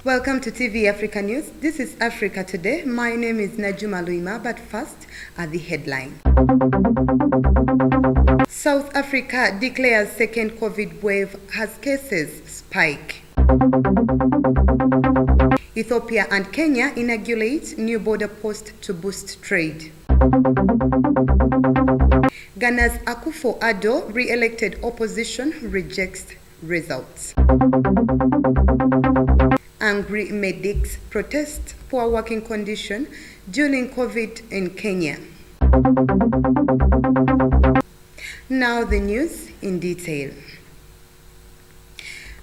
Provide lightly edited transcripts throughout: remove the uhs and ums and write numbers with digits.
Welcome to TV Africa News. This is Africa Today. My name is Najuma Luima, but first are the headlines. South Africa declares second COVID wave as cases spike. Ethiopia and Kenya inaugurate new border post to boost trade. Ghana's Akufo-Addo re-elected opposition rejects results. Angry medics protest poor working condition during COVID in Kenya. Now the news in detail.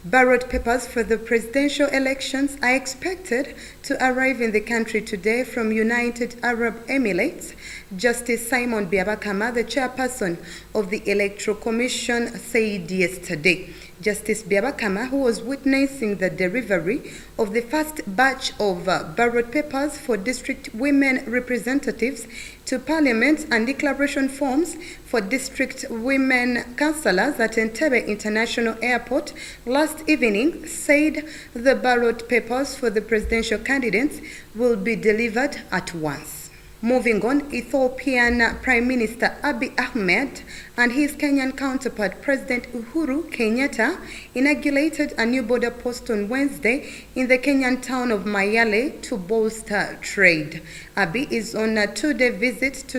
Ballot papers for the presidential elections are expected to arrive in the country today from United Arab Emirates. Justice Simon Byabakama, the chairperson of the Electoral Commission, said yesterday. Justice Byabakama, who was witnessing the delivery of the first batch of ballot papers for district women representatives to Parliament and declaration forms for district women councillors at Entebbe International Airport last evening, said the ballot papers for the presidential candidates will be delivered at once. Moving on, Ethiopian Prime Minister Abiy Ahmed and his Kenyan counterpart President Uhuru Kenyatta inaugurated a new border post on Wednesday in the Kenyan town of Mayale to bolster trade. Abiy is on a two-day visit to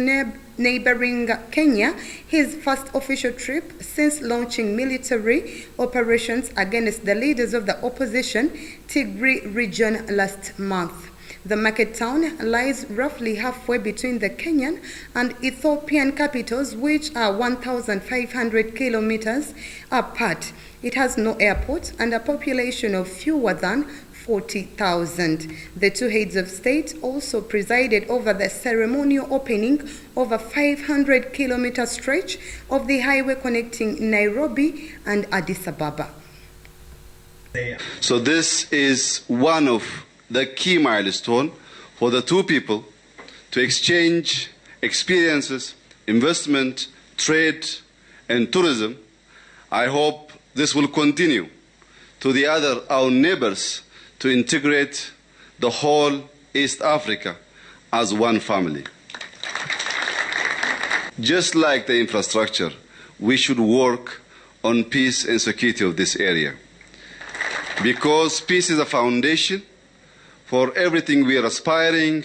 neighboring Kenya, his first official trip since launching military operations against the leaders of the opposition Tigray region last month. The market town lies roughly halfway between the Kenyan and Ethiopian capitals, which are 1,500 kilometers apart. It has no airport and a population of fewer than 40,000. The two heads of state also presided over the ceremonial opening of a 500-kilometer stretch of the highway connecting Nairobi and Addis Ababa. So this is one of the key milestone for the two people to exchange experiences, investment, trade, and tourism. I hope this will continue to our neighbors to integrate the whole East Africa as one family. Just like the infrastructure, we should work on peace and security of this area, because peace is a foundation for everything we are aspiring.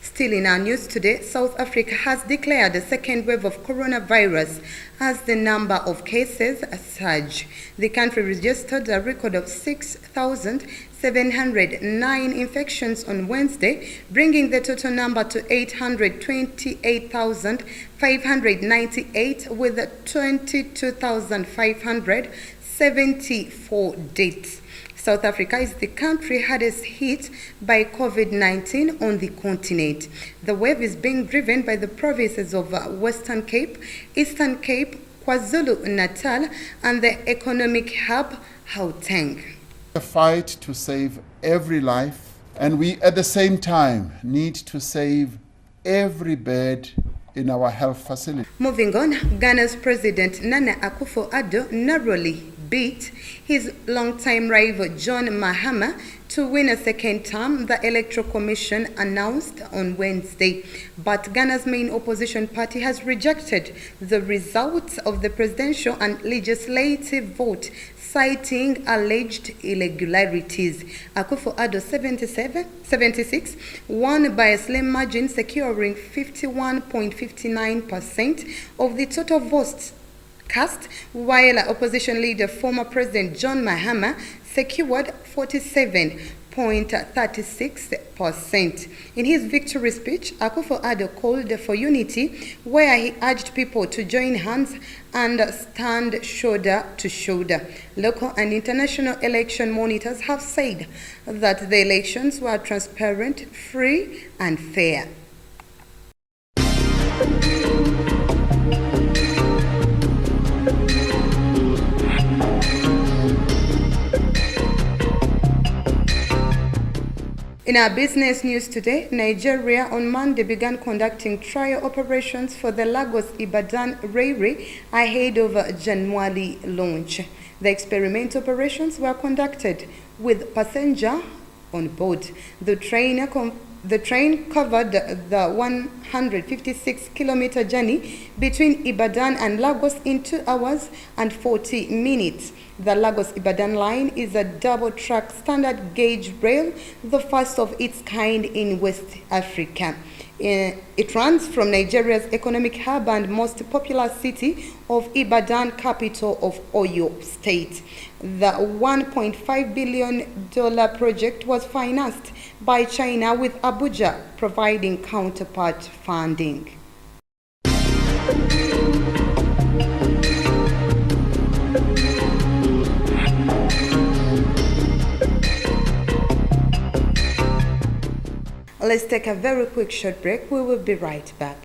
Still in our news today, South Africa has declared a second wave of coronavirus as the number of cases surge. The country registered a record of 6,709 infections on Wednesday, bringing the total number to 828,598 with 22,574 deaths. South Africa is the country hardest hit by COVID-19 on the continent. The wave is being driven by the provinces of Western Cape, Eastern Cape, KwaZulu-Natal, and the economic hub, Gauteng. A fight to save every life, and we at the same time need to save every bed in our health facility. Moving on, Ghana's President Nana Akufo-Addo narrowly beat his longtime rival John Mahama to win a second term, the Electoral Commission announced on Wednesday. But Ghana's main opposition party has rejected the results of the presidential and legislative vote, citing alleged irregularities. Akufo-Addo, 76, won by a slim margin, securing 51.59% of the total votes cast, while opposition leader former President John Mahama secured 47.36%. In his victory speech, Akufo-Addo called for unity, where he urged people to join hands and stand shoulder to shoulder. Local and international election monitors have said that the elections were transparent, free, and fair. In our business news today, Nigeria on Monday began conducting trial operations for the Lagos-Ibadan railway ahead of January launch. The experiment operations were conducted with passenger on board. The train covered the 156-kilometer journey between Ibadan and Lagos in 2 hours and 40 minutes. The Lagos-Ibadan line is a double-track standard gauge rail, the first of its kind in West Africa. It runs from Nigeria's economic hub and most popular city of Ibadan, capital of Oyo State. The $1.5 billion project was financed by China, with Abuja providing counterpart funding. Let's take a very quick short break. We will be right back.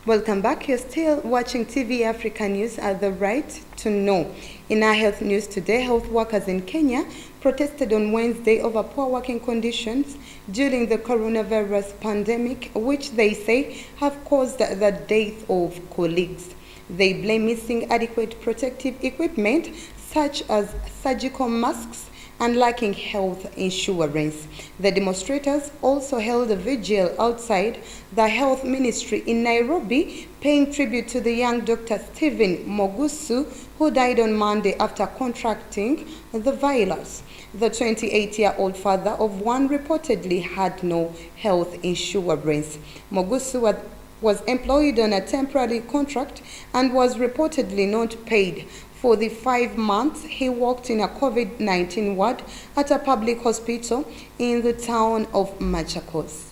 Welcome back. You're still watching TV Africa News at The Right to Know. In our health news today, health workers in Kenya protested on Wednesday over poor working conditions during the coronavirus pandemic, which they say have caused the death of colleagues. They blame missing adequate protective equipment such as surgical masks and lacking health insurance. The demonstrators also held a vigil outside the health ministry in Nairobi, paying tribute to the young Dr. Stephen Mogusu, who died on Monday after contracting the virus. The 28-year-old father of one reportedly had no health insurance. Mogusu was employed on a temporary contract and was reportedly not paid for the 5 months he worked in a COVID-19 ward at a public hospital in the town of Machakos.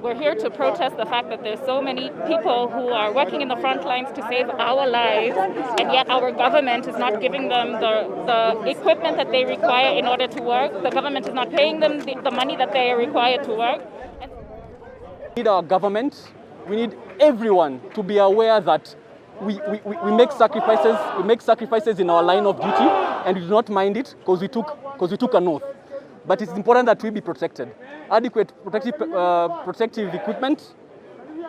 We're here to protest the fact that there's so many people who are working in the front lines to save our lives, and yet our government is not giving them the equipment that they require in order to work. The government is not paying them the money that they are required to work. We need our government, we need everyone to be aware that we make sacrifices in our line of duty, and we do not mind it because we took an oath. But it's important that we be protected. Adequate protective equipment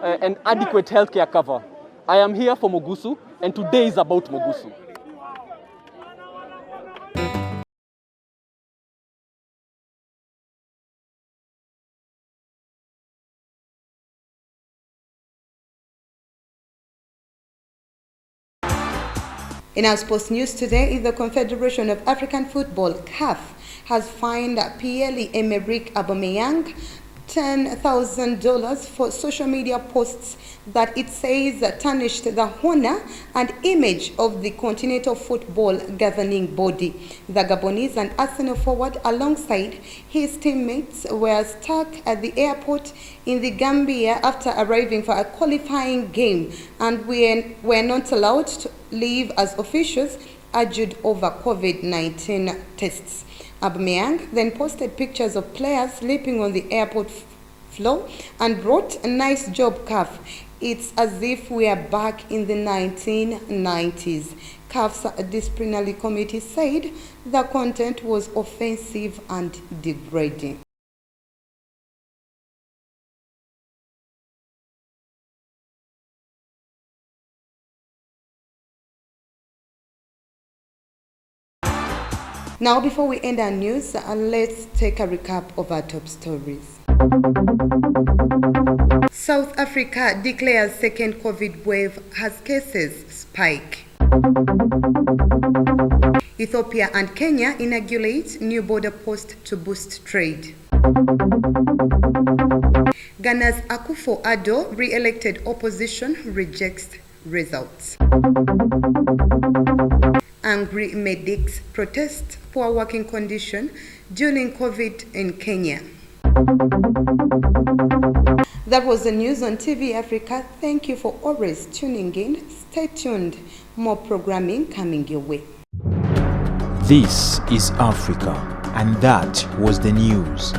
and adequate healthcare cover. I am here for Mogusu, and today is about Mogusu. In our sports news today, the Confederation of African Football, CAF, has fined Pierre-Emerick Aubameyang $10,000 for social media posts that it says tarnished the honor and image of the Continental Football governing body. The Gabonese and Arsenal forward, alongside his teammates, were stuck at the airport in the Gambia after arriving for a qualifying game and were not allowed to leave as officials urged over COVID-19 tests. Aubameyang then posted pictures of players sleeping on the airport floor and wrote, "Nice job, CAF. It's as if we are back in the 1990s. CAF's disciplinary committee said the content was offensive and degrading. Now, before we end our news, let's take a recap of our top stories. South Africa declares second COVID wave as cases spike. Ethiopia and Kenya inaugurate new border post to boost trade. Ghana's Akufo-Addo re-elected opposition rejects results. Angry medics protest poor working condition during COVID in Kenya. That was the news on TV Africa. Thank you for always tuning in. Stay tuned. More programming coming your way. This is Africa, and that was the news.